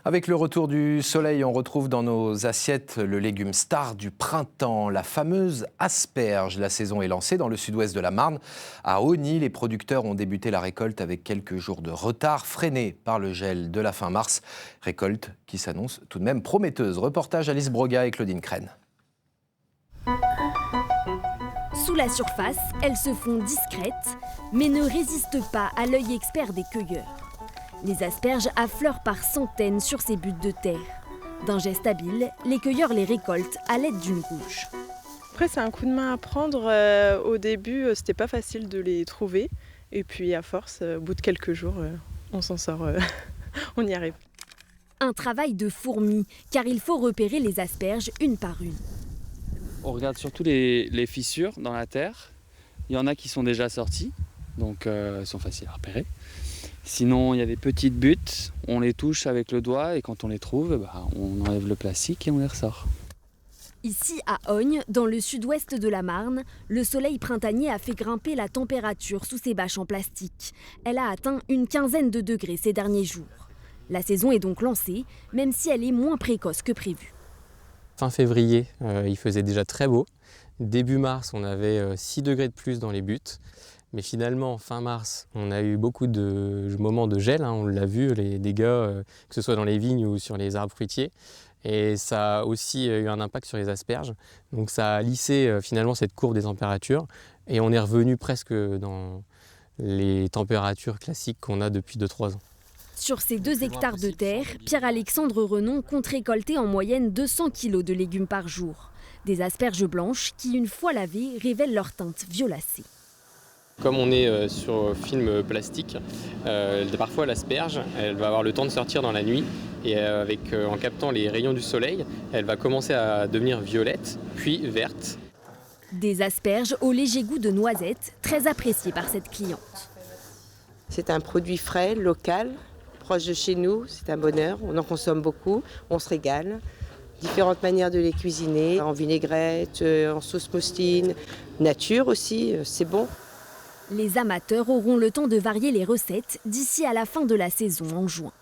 Avec le retour du soleil, on retrouve dans nos assiettes le légume star du printemps, la fameuse asperge. La saison est lancée dans le sud-ouest de la Marne. À Osny, les producteurs ont débuté la récolte avec quelques jours de retard, freinés par le gel de la fin mars. Récolte qui s'annonce tout de même prometteuse. Reportage Alice Broga et Claudine Crène. Sous la surface, elles se font discrètes, mais ne résistent pas à l'œil expert des cueilleurs. Les asperges affleurent par centaines sur ces buttes de terre. D'un geste habile, les cueilleurs les récoltent à l'aide d'une gouge. Après, c'est un coup de main à prendre. Au début, c'était pas facile de les trouver. Et puis, à force, au bout de quelques jours, on s'en sort, on y arrive. Un travail de fourmi, car il faut repérer les asperges une par une. On regarde surtout les fissures dans la terre. Il y en a qui sont déjà sorties, donc elles sont faciles à repérer. Sinon, il y a des petites buttes, on les touche avec le doigt et quand on les trouve, on enlève le plastique et on les ressort. Ici, à Osny, dans le sud-ouest de la Marne, le soleil printanier a fait grimper la température sous ces bâches en plastique. Elle a atteint une quinzaine de degrés ces derniers jours. La saison est donc lancée, même si elle est moins précoce que prévu. Fin février, il faisait déjà très beau. Début mars, on avait 6 degrés de plus dans les buttes. Mais finalement, fin mars, on a eu beaucoup de moments de gel, on l'a vu, les dégâts, que ce soit dans les vignes ou sur les arbres fruitiers. Et ça a aussi eu un impact sur les asperges. Donc ça a lissé finalement cette courbe des températures. Et on est revenu presque dans les températures classiques qu'on a depuis 2-3 ans. Sur ces 2 hectares de terre, Pierre-Alexandre Renon compte récolter en moyenne 200 kg de légumes par jour. Des asperges blanches qui, une fois lavées, révèlent leur teinte violacée. Comme on est sur film plastique, parfois l'asperge, elle va avoir le temps de sortir dans la nuit et en captant les rayons du soleil, elle va commencer à devenir violette, puis verte. Des asperges au léger goût de noisette, très appréciées par cette cliente. C'est un produit frais, local, proche de chez nous, c'est un bonheur, on en consomme beaucoup, on se régale. Différentes manières de les cuisiner, en vinaigrette, en sauce moustine, nature aussi, c'est bon. Les amateurs auront le temps de varier les recettes d'ici à la fin de la saison en juin.